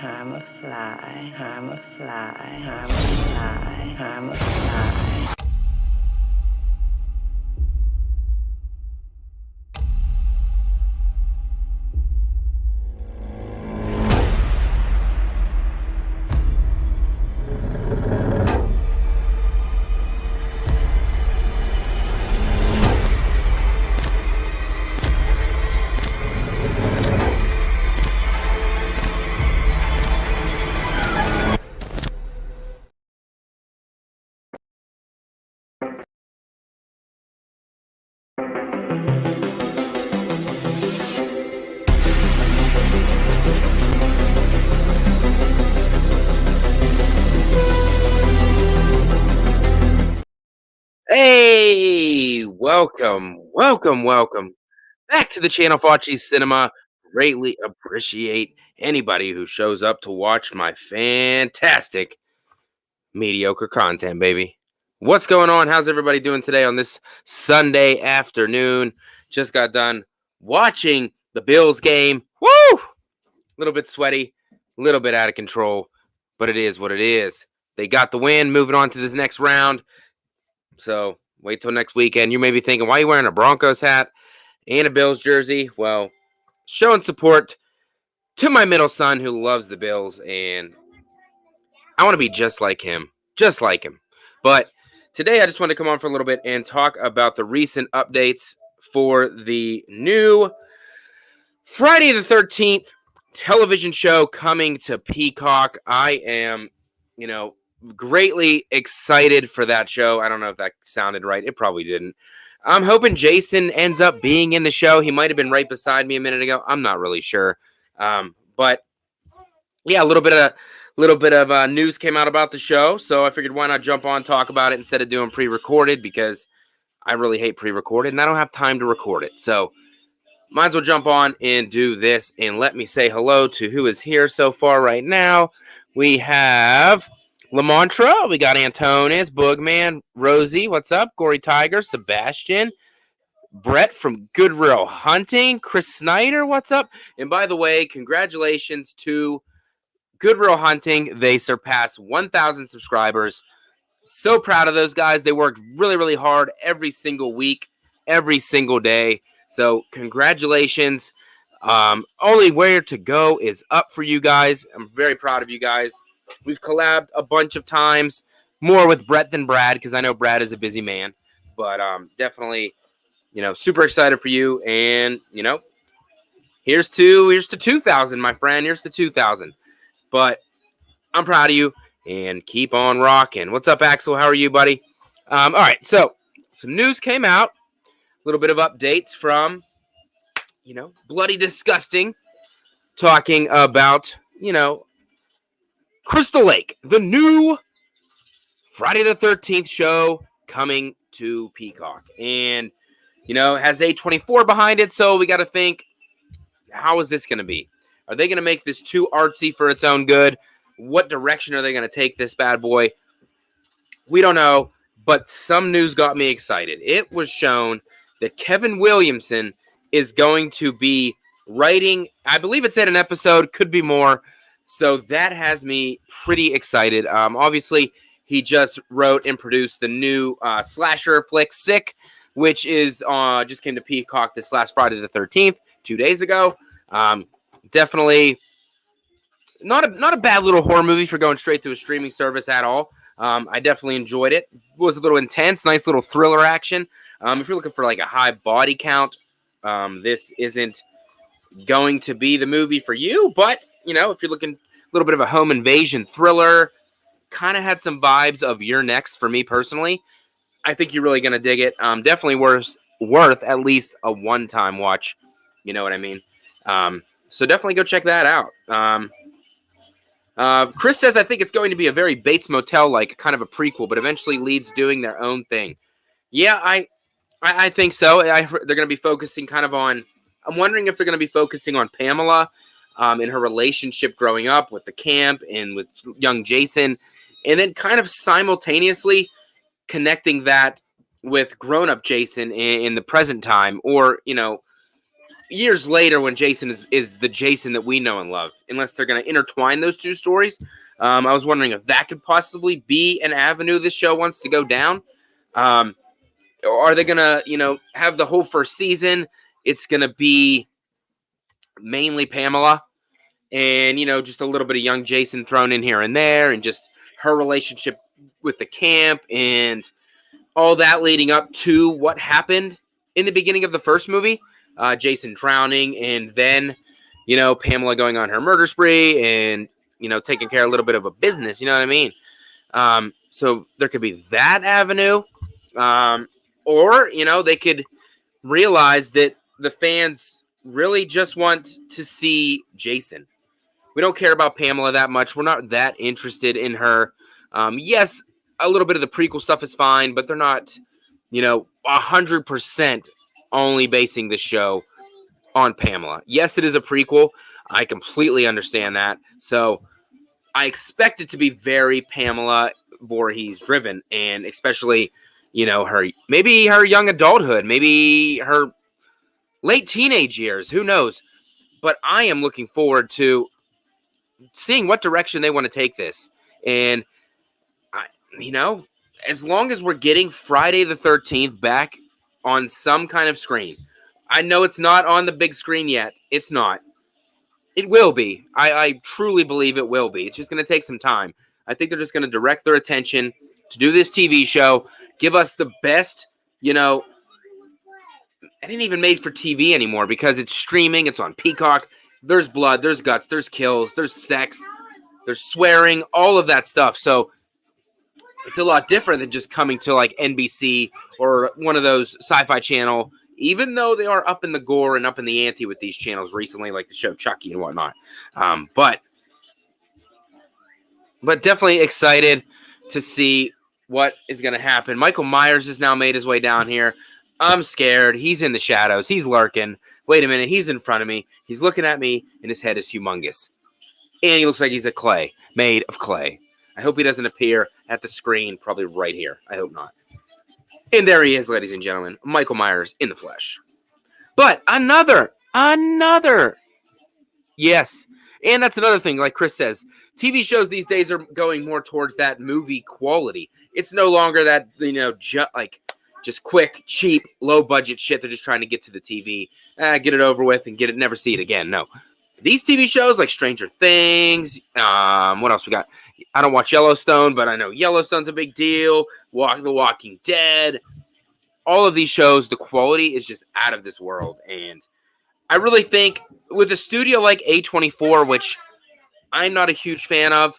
I'm a fly, I'm a fly, I'm a fly, I'm a fly. Hey, welcome back to the channel FACCI'S Cinema. Greatly appreciate anybody who shows up to watch my fantastic mediocre content, baby. What's going on? How's everybody doing today on this Sunday afternoon? Just got done watching the Bills game. Woo! A little bit sweaty, a little bit out of control, but it is what it is. They got the win, moving on to this next round. So wait till next weekend. You may be thinking, why are you wearing a Broncos hat and a Bills jersey? Well, showing support to my middle son who loves the Bills, and I want to be just like him. Just like him. But today I just want to come on for a little bit and talk about the recent updates for the new Friday the 13th television show coming to Peacock. I am, greatly excited for that show. I don't know if that sounded right. It probably didn't. I'm hoping Jason ends up being in the show. He might have been right beside me a minute ago. I'm not really sure. But yeah, a little bit of news came out about the show. So I figured, why not jump on, talk about it instead of doing pre-recorded, because I really hate pre-recorded and I don't have time to record it. So might as well jump on and do this. And let me say hello to who is here so far right now. We have Lamontra, we got Antonis, Boogman, Rosie, what's up? Gory Tiger, Sebastian, Brett from Goodwill Hunting, Chris Snyder, what's up? And by the way, congratulations to Goodwill Hunting. They surpassed 1,000 subscribers. So proud of those guys. They worked really, really hard every single week, every single day. So congratulations. Only where to go is up for you guys. I'm very proud of you guys. We've collabed a bunch of times, more with Brett than Brad, because I know Brad is a busy man. But definitely, super excited for you. And, here's to 2,000, my friend. Here's to 2,000. But I'm proud of you, and keep on rocking. What's up, Axel? How are you, buddy? All right, so some news came out. A little bit of updates from, Bloody Disgusting, talking about, Crystal Lake, the new Friday the 13th show coming to Peacock. And, has A24 behind it, so we got to think, how is this going to be? Are they going to make this too artsy for its own good? What direction are they going to take this bad boy? We don't know, but some news got me excited. It was shown that Kevin Williamson is going to be writing, I believe it said an episode, could be more. So that has me pretty excited. Obviously, he just wrote and produced the new slasher flick Sick, which is just came to Peacock this last Friday the 13th, 2 days ago. Definitely not a bad little horror movie for going straight to a streaming service at all. I definitely enjoyed it. It was a little intense, nice little thriller action. If you're looking for like a high body count, this isn't going to be the movie for you. But, if you're looking a little bit of a home invasion thriller, kind of had some vibes of You're Next for me personally. I think you're really going to dig it. Definitely worth at least a one-time watch. You know what I mean? So definitely go check that out. Chris says, I think it's going to be a very Bates Motel-like kind of a prequel, but eventually leads doing their own thing. Yeah, I think so. They're going to be focusing kind of on, I'm wondering if they're going to be focusing on Pamela. in her relationship growing up with the camp and with young Jason, and then kind of simultaneously connecting that with grown-up Jason in the present time, or years later when Jason is the Jason that we know and love, unless they're going to intertwine those two stories. I was wondering if that could possibly be an avenue this show wants to go down. Or are they going to, have the whole first season? It's going to be mainly Pamela and, just a little bit of young Jason thrown in here and there, and just her relationship with the camp and all that leading up to what happened in the beginning of the first movie. Jason drowning, and then, Pamela going on her murder spree and, taking care of a little bit of a business, you know what I mean? So there could be that avenue. Or, they could realize that the fans really just want to see Jason. We don't care about Pamela that much. We're not that interested in her. Yes, a little bit of the prequel stuff is fine, but they're not, 100% only basing the show on Pamela. Yes, it is a prequel. I completely understand that. So I expect it to be very Pamela Voorhees driven, and especially, maybe her young adulthood, maybe her late teenage years, who knows? But I am looking forward to seeing what direction they want to take this. And as long as we're getting Friday the 13th back on some kind of screen. I know it's not on the big screen yet. It's not. It will be. I truly believe it will be. It's just going to take some time. I think they're just going to direct their attention to do this TV show, give us the best, it ain't even made for TV anymore because it's streaming. It's on Peacock. There's blood, there's guts, there's kills, there's sex, there's swearing, all of that stuff. So it's a lot different than just coming to like NBC or one of those Sci-Fi Channel, even though they are up in the gore and up in the ante with these channels recently, like the show Chucky and whatnot. But definitely excited to see what is going to happen. Michael Myers has now made his way down here. I'm scared. He's in the shadows. He's lurking. Wait a minute. He's in front of me. He's looking at me, and his head is humongous. And he looks like he's made of clay. I hope he doesn't appear at the screen, probably right here. I hope not. And there he is, ladies and gentlemen. Michael Myers in the flesh. But another. Yes. And that's another thing, like Chris says. TV shows these days are going more towards that movie quality. It's no longer that, just quick, cheap, low-budget shit they're just trying to get to the TV. Get it over with and never see it again. No. These TV shows like Stranger Things, what else we got? I don't watch Yellowstone, but I know Yellowstone's a big deal. The Walking Dead. All of these shows, the quality is just out of this world. And I really think with a studio like A24, which I'm not a huge fan of,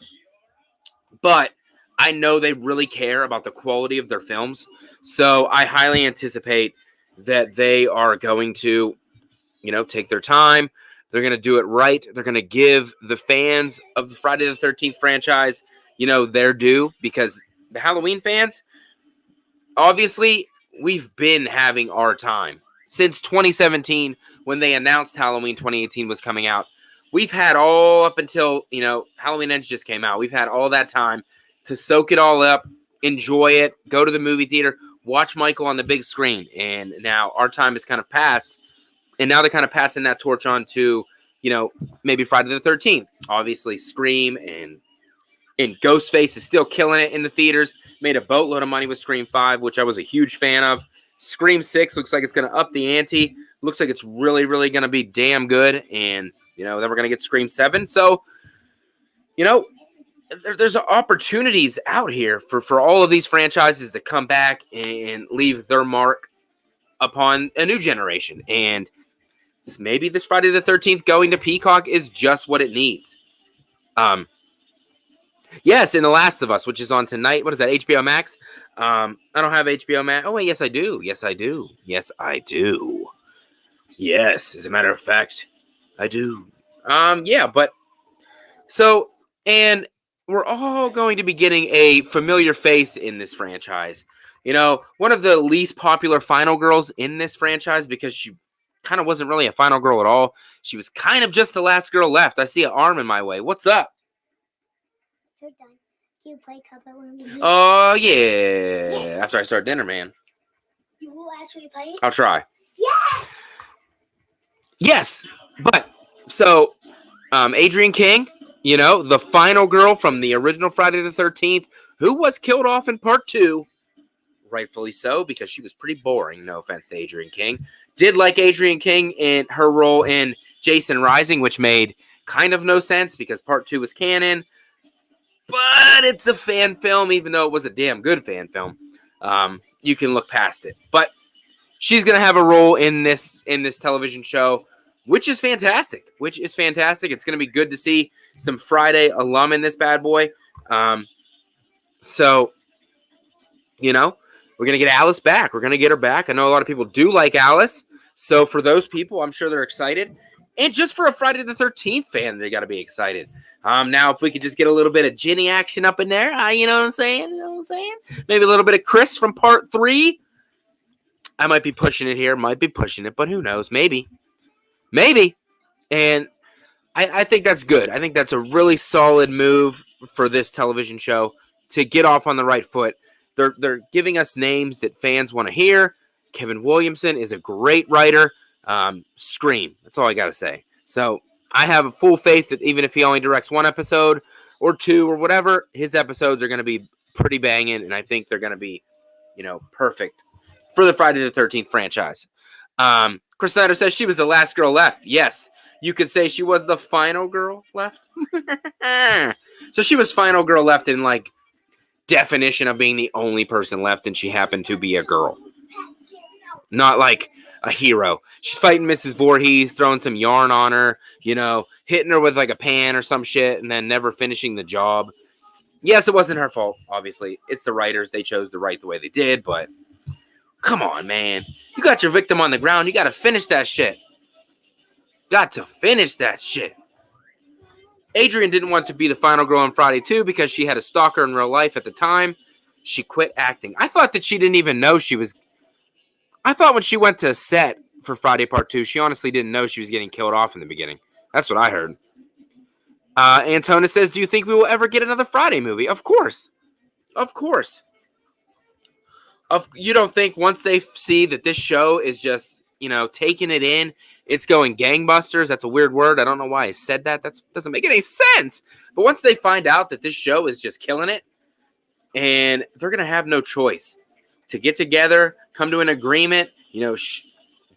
but I know they really care about the quality of their films. So I highly anticipate that they are going to, take their time. They're going to do it right. They're going to give the fans of the Friday the 13th franchise, their due, because the Halloween fans, obviously, we've been having our time. Since 2017, when they announced Halloween 2018 was coming out, we've had all up until, Halloween Ends just came out. We've had all that time to soak it all up, enjoy it, go to the movie theater, watch Michael on the big screen. And now our time has kind of passed. And now they're kind of passing that torch on to, maybe Friday the 13th. Obviously, Scream and Ghostface is still killing it in the theaters. Made a boatload of money with Scream 5, which I was a huge fan of. Scream 6 looks like it's going to up the ante. Looks like it's really, really going to be damn good. And, then we're going to get Scream 7. So, there's opportunities out here for all of these franchises to come back and leave their mark upon a new generation. And maybe this Friday the 13th going to Peacock is just what it needs. Yes, in The Last of Us, which is on tonight. What is that, HBO Max? I don't have HBO Max. Oh, wait, yes, I do. Yes, as a matter of fact, I do. But so, and we're all going to be getting a familiar face in this franchise. One of the least popular final girls in this franchise because she kind of wasn't really a final girl at all. She was kind of just the last girl left. I see an arm in my way. What's up? You're done. Can you play Cuphead with me? Oh, yeah. After I start dinner, man. You will actually play it? I'll try. Yeah! Yes. But, so, Adrienne King, you know, the final girl from the original Friday the 13th, who was killed off in part 2. Rightfully so, because she was pretty boring. No offense to Adrienne King. Did like Adrienne King in her role in Jason Rising, which made kind of no sense because part 2 was canon. But it's a fan film, even though it was a damn good fan film. You can look past it. But she's gonna have a role in this television show, which is fantastic. It's gonna be good to see some Friday alum in this bad boy. So, you know, we're gonna get Alice back. We're gonna get her back. I know a lot of people do like Alice. So for those people, I'm sure they're excited. And just for a Friday the 13th fan, they got to be excited. Now, if we could just get a little bit of Ginny action up in there, you know what I'm saying? Maybe a little bit of Chris from part 3. I might be pushing it here. But who knows? Maybe. And I think that's good. I think that's a really solid move for this television show to get off on the right foot. They're giving us names that fans want to hear. Kevin Williamson is a great writer. Scream. That's all I got to say. So I have full faith that even if he only directs 1 episode or 2 or whatever, his episodes are going to be pretty banging, and I think they're going to be, you know, perfect for the Friday the 13th franchise. Chris Snyder says she was the last girl left. Yes, you could say she was the final girl left. So she was final girl left in, like, definition of being the only person left, and she happened to be a girl. Not like a hero. She's fighting Mrs. Voorhees, throwing some yarn on her, you know, hitting her with like a pan or some shit, and then never finishing the job. Yes, it wasn't her fault, obviously. It's the writers. They chose to write the way they did, but come on, man. You got your victim on the ground. You got to finish that shit. Adrienne didn't want to be the final girl on Friday 2 because she had a stalker in real life at the time. She quit acting. I thought that she didn't even know she was... I thought when she went to set for Friday Part 2, she honestly didn't know she was getting killed off in the beginning. That's what I heard. Antona says, do you think we will ever get another Friday movie? Of course. You don't think once they see that this show is just, you know, taking it in, it's going gangbusters? That's a weird word. I don't know why I said that. That doesn't make any sense. But once they find out that this show is just killing it, and they're going to have no choice to get together, come to an agreement, you know,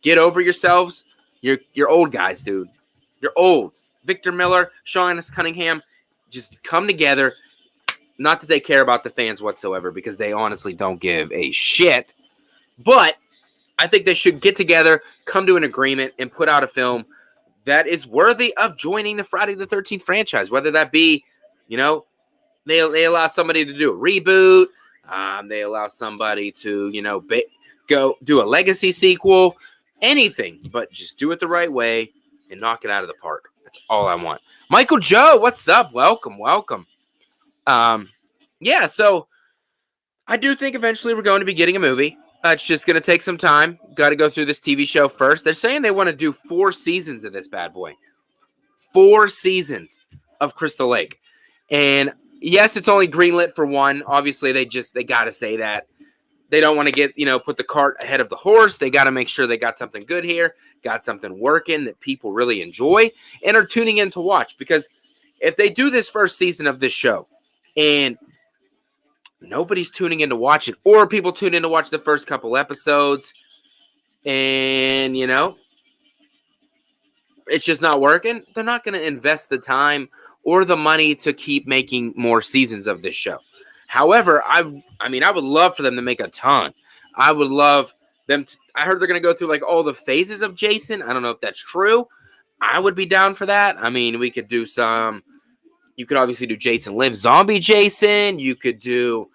get over yourselves. You're old guys, dude. You're old. Victor Miller, Sean S. Cunningham, just come together. Not that they care about the fans whatsoever, because they honestly don't give a shit. But I think they should get together, come to an agreement, and put out a film that is worthy of joining the Friday the 13th franchise. Whether that be, you know, they allow somebody to do a reboot. They allow somebody to, you know, go do a legacy sequel, anything, but just do it the right way and knock it out of the park. That's all I want. Michael Joe, what's up? Welcome. Yeah, so I do think eventually we're going to be getting a movie. It's just going to take some time. Got to go through this TV show first. They're saying they want to do 4 seasons of this bad boy. 4 seasons of Crystal Lake. And yes, it's only greenlit for 1. Obviously, they got to say that. They don't want to get, you know, put the cart ahead of the horse. They got to make sure they got something good here, got something working that people really enjoy and are tuning in to watch. Because if they do this first season of this show and nobody's tuning in to watch it, or people tune in to watch the first couple episodes and, you know, it's just not working, they're not going to invest the time or the money to keep making more seasons of this show. However, I would love for them to make a ton. I would love them to, I heard they're going to go through like all the phases of Jason. I don't know if that's true. I would be down for that. I mean, we could do some, you could obviously do Jason Lives Zombie Jason. You could do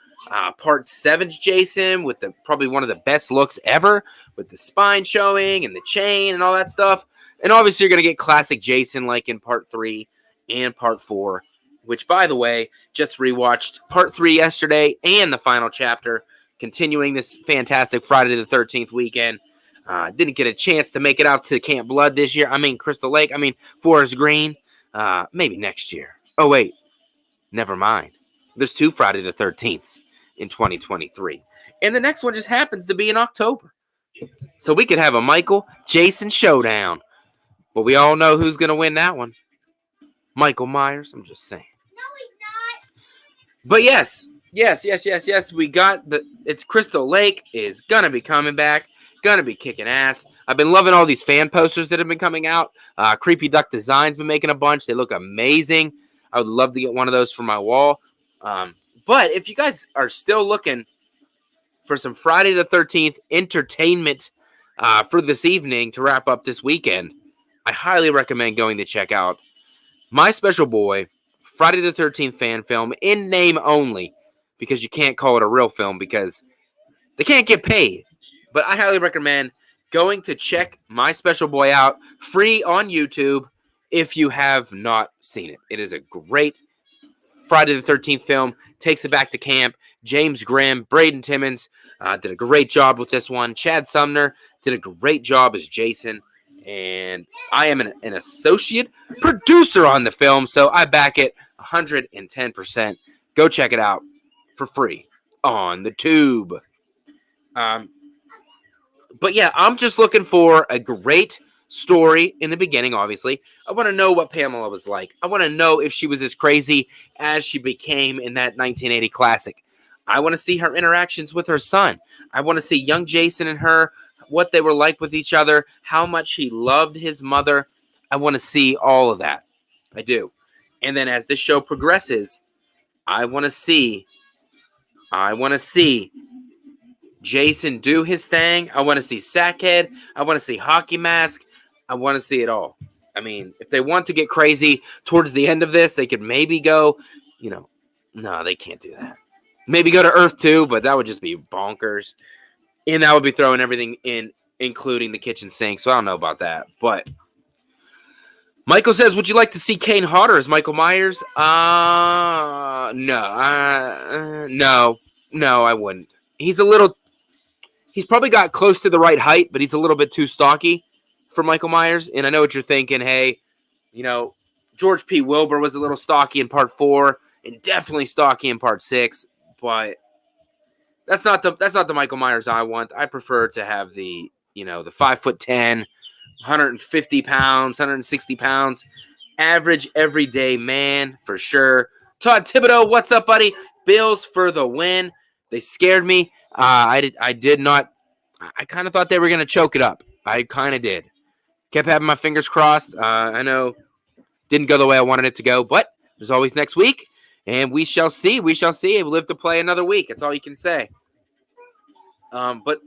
Part 7's Jason with probably one of the best looks ever with the spine showing and the chain and all that stuff. And obviously you're going to get classic Jason like in Part 3 and Part 4. Which, by the way, just rewatched Part 3 yesterday and the final chapter, continuing this fantastic Friday the 13th weekend. Didn't get a chance to make it out to Camp Blood this year. I mean, Crystal Lake. I mean, Forest Green. Maybe next year. Oh, wait. Never mind. There's 2 Friday the 13th in 2023. And the next one just happens to be in October. So we could have a Michael Jason showdown. But we all know who's going to win that one. Michael Myers. I'm just saying. No, he's not. But yes. We got it's Crystal Lake is going to be coming back. Going to be kicking ass. I've been loving all these fan posters that have been coming out. Creepy Duck Design's been making a bunch. They look amazing. I would love to get one of those for my wall. But if you guys are still looking for some Friday the 13th entertainment for this evening to wrap up this weekend, I highly recommend going to check out My Special Boy, Friday the 13th fan film, in name only, because you can't call it a real film because they can't get paid. But I highly recommend going to check My Special Boy out free on YouTube if you have not seen it. It is a great Friday the 13th film. Takes it back to camp. James Grimm, Braden Timmons did a great job with this one. Chad Sumner did a great job as Jason. And I am an associate producer on the film, so I back it 110%. Go check it out for free on the tube. But yeah, I'm just looking for a great story in the beginning, obviously. I want to know what Pamela was like. I want to know if she was as crazy as she became in that 1980 classic. I want to see her interactions with her son. I want to see young Jason and her, what they were like with each other, how much he loved his mother. I want to see all of that. I do. And then as this show progresses, I want to see Jason do his thing. I want to see Sackhead. I want to see Hockey Mask. I want to see it all. I mean, if they want to get crazy towards the end of this, they could maybe go, no, they can't do that. Maybe go to Earth 2, but that would just be bonkers. And that would be throwing everything in, including the kitchen sink. So I don't know about that. But Michael says, would you like to see Kane Hodder as Michael Myers? No, I wouldn't. He's probably got close to the right height, but he's a little bit too stocky for Michael Myers. And I know what you're thinking. Hey, George P. Wilbur was a little stocky in part 4 and definitely stocky in part 6, but that's not the Michael Myers I want. I prefer to have the 5'10", 150 pounds, 160 pounds, average everyday man for sure. Todd Thibodeau, what's up, buddy? Bills for the win. They scared me. I kind of thought they were going to choke it up. I kind of did. Kept having my fingers crossed. I know didn't go the way I wanted it to go, but there's always next week, and we shall see. We shall see. We live to play another week. That's all you can say. But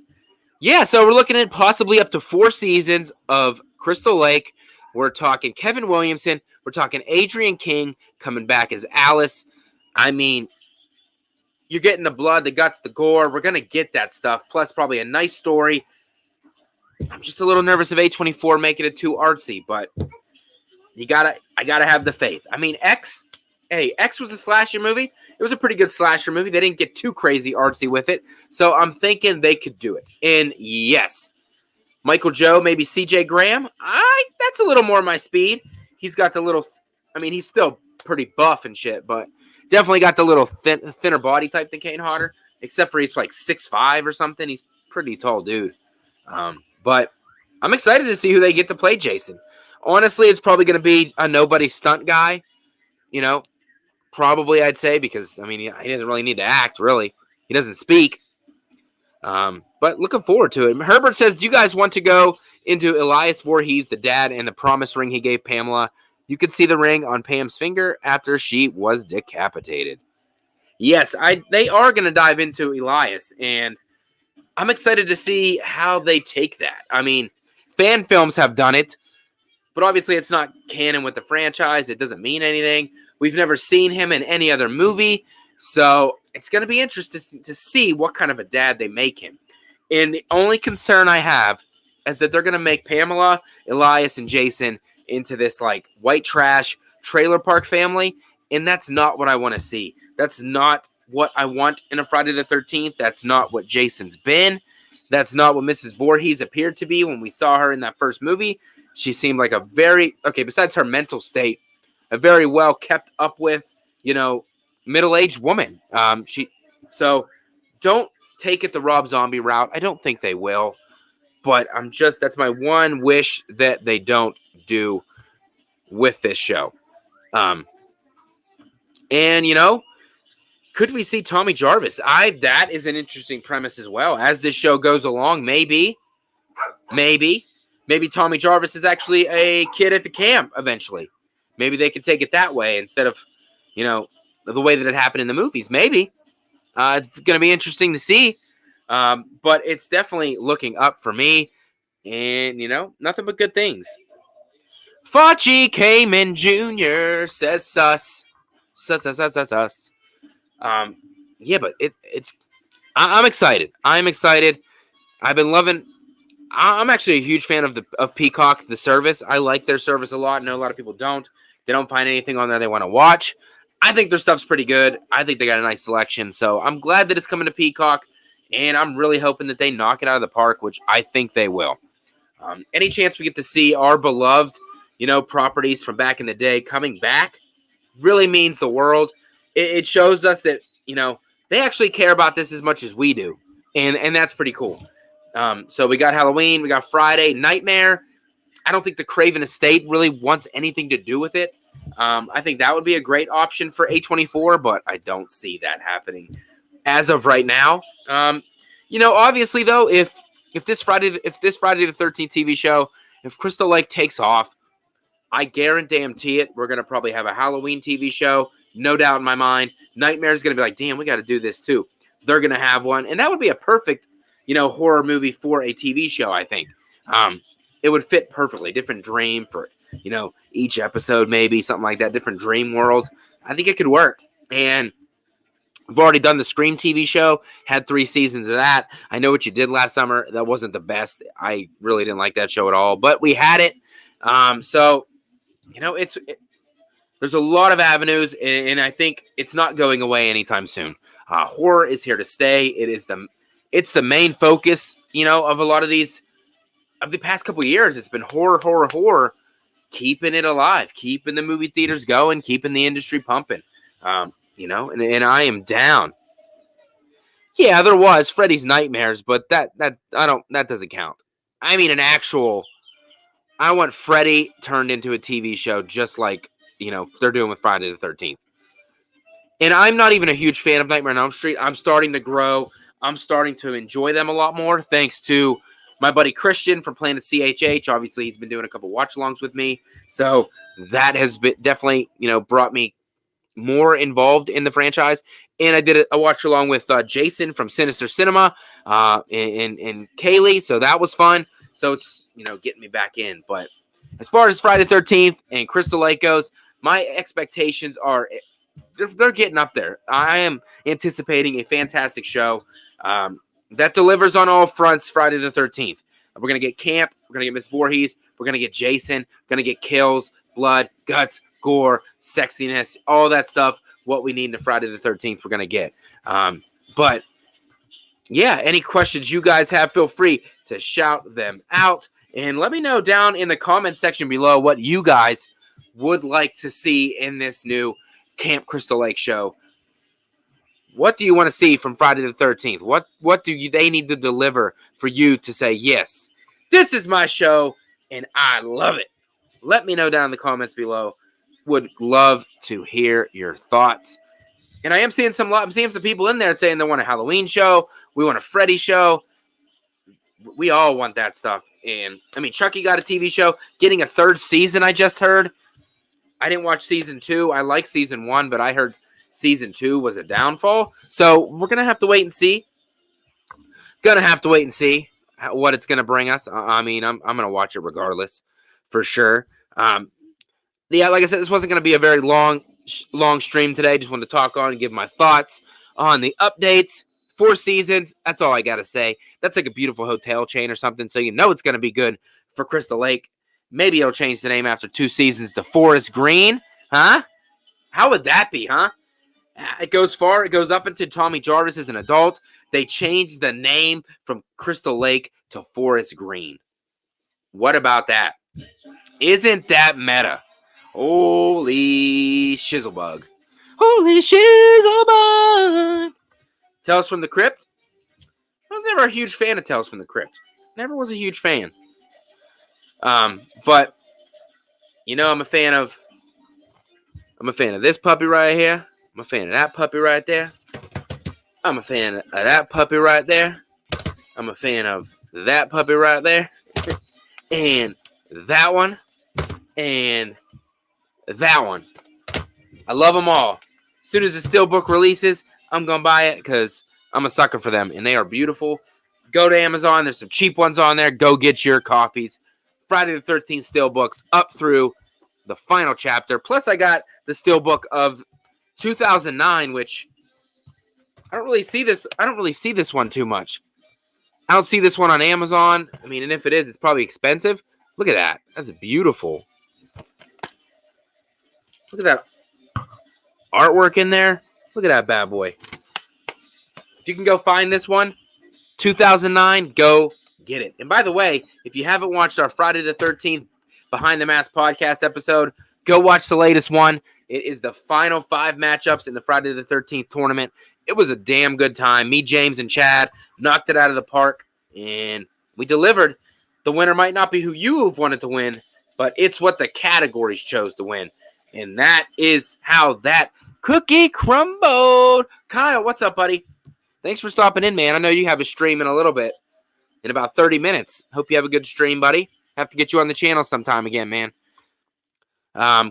yeah, so we're looking at possibly up to 4 seasons of Crystal Lake. We're talking Kevin Williamson. We're talking Adrian King coming back as Alice. I mean, you're getting the blood, the guts, the gore. We're going to get that stuff, plus probably a nice story. I'm just a little nervous of A24 making it too artsy, but I gotta have the faith. I mean, X was a slasher movie. It was a pretty good slasher movie. They didn't get too crazy artsy with it, so I'm thinking they could do it. And yes, Michael Joe, maybe CJ Graham. That's a little more my speed. He's got the little, he's still pretty buff and shit, but definitely got the little thinner body type than Kane Hodder, except for he's like 6'5" or something. He's pretty tall dude. But I'm excited to see who they get to play Jason. Honestly, it's probably going to be a nobody stunt guy, probably I'd say, because, he doesn't really need to act, really. He doesn't speak. But looking forward to it. Herbert says, do you guys want to go into Elias Voorhees, the dad, and the promise ring he gave Pamela? You could see the ring on Pam's finger after she was decapitated. Yes, they are going to dive into Elias, and I'm excited to see how they take that. Fan films have done it, but obviously it's not canon with the franchise. It doesn't mean anything. We've never seen him in any other movie, so it's going to be interesting to see what kind of a dad they make him. And the only concern I have is that they're going to make Pamela, Elias, and Jason into this like white trash trailer park family, and that's not what I want to see. That's not what I want in a Friday the 13th. That's not what Jason's been. That's not what Mrs. Voorhees appeared to be when we saw her in that first movie. She seemed like a very, besides her mental state, a very well kept up with, middle-aged woman. So don't take it the Rob Zombie route. I don't think they will, but that's my one wish that they don't do with this show. Could we see Tommy Jarvis? That is an interesting premise as well. As this show goes along, maybe Tommy Jarvis is actually a kid at the camp eventually. Maybe they could take it that way instead of, the way that it happened in the movies. Maybe. It's going to be interesting to see. But it's definitely looking up for me. And, nothing but good things. Fauci Kamen Jr. says sus. Sus. Yeah, but I'm excited. I'm excited. I've been loving. I'm actually a huge fan of Peacock, the service. I like their service a lot. I know a lot of people don't. They don't find anything on there they want to watch. I think their stuff's pretty good. I think they got a nice selection. So I'm glad that it's coming to Peacock, and I'm really hoping that they knock it out of the park, which I think they will. Any chance we get to see our beloved, properties from back in the day coming back really means the world. It shows us that, they actually care about this as much as we do. And that's pretty cool. So we got Halloween, we got Friday, Nightmare. I don't think the Craven Estate really wants anything to do with it. I think that would be a great option for A24, but I don't see that happening as of right now. Obviously though, if this Friday the 13th TV show, if Crystal Lake takes off, I guarantee it. We're going to probably have a Halloween TV show. No doubt in my mind. Nightmare's going to be like, damn, we got to do this too. They're going to have one. And that would be a perfect, horror movie for a TV show, I think. It would fit perfectly. Different dream for, each episode, maybe something like that. Different dream world. I think it could work. And we've already done the Scream TV show. Had 3 seasons of that. I Know What You Did Last Summer. That wasn't the best. I really didn't like that show at all. But we had it. There's a lot of avenues, and I think it's not going away anytime soon. Horror is here to stay. It's the main focus, of a lot of these, of the past couple of years. It's been horror, keeping it alive, keeping the movie theaters going, keeping the industry pumping. And I am down. Yeah, there was Freddy's Nightmares, but that doesn't count. I mean, I want Freddy turned into a TV show just like, they're doing with Friday the 13th. And I'm not even a huge fan of Nightmare on Elm Street. I'm starting to grow. I'm starting to enjoy them a lot more thanks to my buddy Christian from Planet CHH. Obviously, he's been doing a couple watch-alongs with me. So that has definitely, brought me more involved in the franchise. And I did a watch-along with Jason from Sinister Cinema and Kaylee. So that was fun. So it's, getting me back in. But as far as Friday the 13th and Crystal Lake goes, my expectations are they're getting up there. I am anticipating a fantastic show that delivers on all fronts Friday the 13th. We're going to get camp. We're going to get Miss Voorhees. We're going to get Jason. We're going to get kills, blood, guts, gore, sexiness, all that stuff. What we need in the Friday the 13th, we're going to get. But yeah, any questions you guys have, feel free to shout them out. And let me know down in the comment section below what you guys would like to see in this new Camp Crystal Lake show. What do you want to see from Friday the 13th? What do they need to deliver for you to say, yes, this is my show and I love it? Let me know down in the comments below. Would love to hear your thoughts. And I'm seeing some people in there saying they want a Halloween show. We want a Freddy show. We all want that stuff. And I mean, Chucky got a TV show, getting a 3rd season. I just heard. I didn't watch season 2. I like season 1, but I heard season 2 was a downfall. So we're gonna have to wait and see. What it's gonna bring us. I mean, I'm gonna watch it regardless, for sure. Yeah, like I said, this wasn't gonna be a very long stream today. Just wanted to talk on and give my thoughts on the updates. 4 seasons. That's all I gotta say. That's like a beautiful hotel chain or something. So it's gonna be good for Crystal Lake. Maybe it'll change the name after 2 seasons to Forest Green, huh? How would that be, huh? It goes far. It goes up into Tommy Jarvis as an adult. They changed the name from Crystal Lake to Forest Green. What about that? Isn't that meta? Holy shizzlebug. Holy shizzlebug. Tales from the Crypt? I was never a huge fan of Tales from the Crypt. Never was a huge fan. But you know, I'm a fan of this puppy right here. I'm a fan of that puppy right there. I'm a fan of that puppy right there. I'm a fan of that puppy right there. And that one. And that one. I love them all. As soon as the Steelbook releases, I'm going to buy it because I'm a sucker for them. And they are beautiful. Go to Amazon. There's some cheap ones on there. Go get your copies. Friday the 13th Steelbooks up through the final chapter. Plus, I got the Steelbook of 2009, which I don't really see this. I don't really see this one too much. I don't see this one on Amazon. I mean, and if it is, it's probably expensive. Look at that. That's beautiful. Look at that artwork in there. Look at that bad boy. If you can go find this one, 2009, go get it. And by the way, if you haven't watched our Friday the 13th Behind the Mask podcast episode, go watch the latest one. It is the final 5 matchups in the Friday the 13th tournament. It was a damn good time. Me, James, and Chad knocked it out of the park, and we delivered. The winner might not be who you have wanted to win, but it's what the categories chose to win. And that is how that cookie crumbled. Kyle, what's up, buddy? Thanks for stopping in, man. I know you have a stream in a little bit, in about 30 minutes. Hope you have a good stream, buddy. Have to get you on the channel sometime again, man.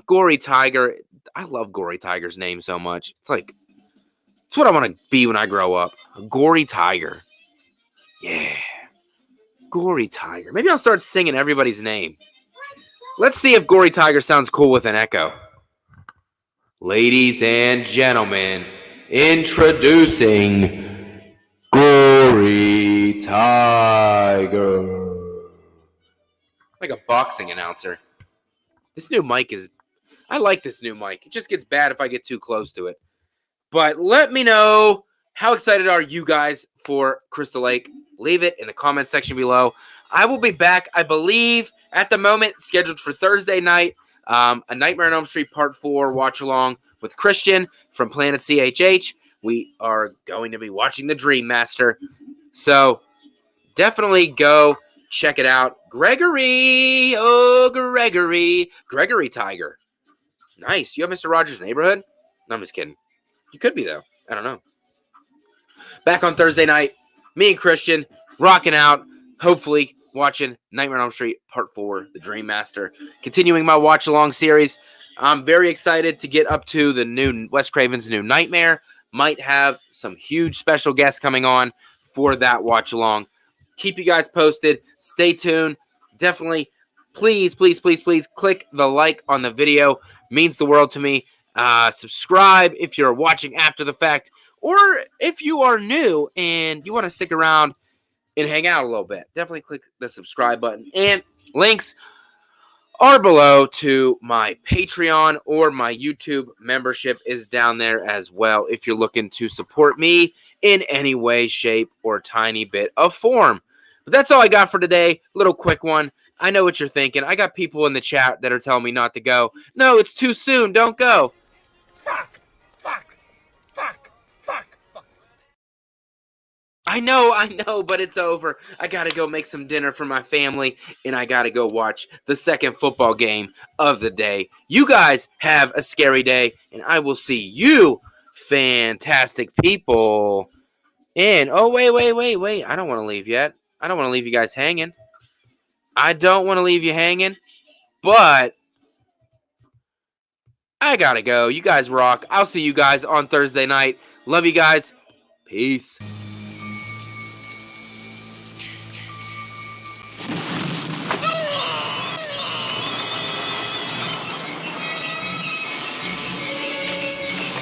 Gory Tiger. I love Gory Tiger's name so much. It's what I want to be when I grow up. A Gory Tiger. Yeah. Gory Tiger. Maybe I'll start singing everybody's name. Let's see if Gory Tiger sounds cool with an echo. Ladies and gentlemen, introducing Gory Tiger. Like a boxing announcer. This new mic is... I like this new mic. It just gets bad if I get too close to it. But let me know, how excited are you guys for Crystal Lake? Leave it in the comment section below. I will be back, I believe, at the moment, scheduled for Thursday night. A Nightmare on Elm Street Part 4 watch-along with Christian from Planet CHH. We are going to be watching The Dream Master. So definitely go check it out. Gregory! Oh, Gregory. Gregory Tiger. Nice. You have Mr. Rogers' Neighborhood? No, I'm just kidding. You could be, though. I don't know. Back on Thursday night, me and Christian rocking out, hopefully watching Nightmare on Elm Street Part 4, The Dream Master. Continuing my watch-along series. I'm very excited to get up to the new Wes Craven's New Nightmare. Might have some huge special guests coming on for that watch-along. Keep you guys posted. Stay tuned. Definitely, please, please, please, please click the like on the video. Means the world to me. Subscribe if you're watching after the fact. Or if you are new and you want to stick around and hang out a little bit, definitely click the subscribe button. And links are below to my Patreon or my YouTube membership is down there as well if you're looking to support me in any way, shape, or tiny bit of form. But that's all I got for today. Little quick one. I know what you're thinking. I got people in the chat that are telling me not to go. No, it's too soon. Don't go. Fuck. I know, but it's over. I gotta go make some dinner for my family, and I gotta go watch the second football game of the day. You guys have a scary day, and I will see you, fantastic people. And, oh, wait. I don't want to leave yet. I don't want to leave you guys hanging. I don't want to leave you hanging, but I gotta go. You guys rock. I'll see you guys on Thursday night. Love you guys. Peace.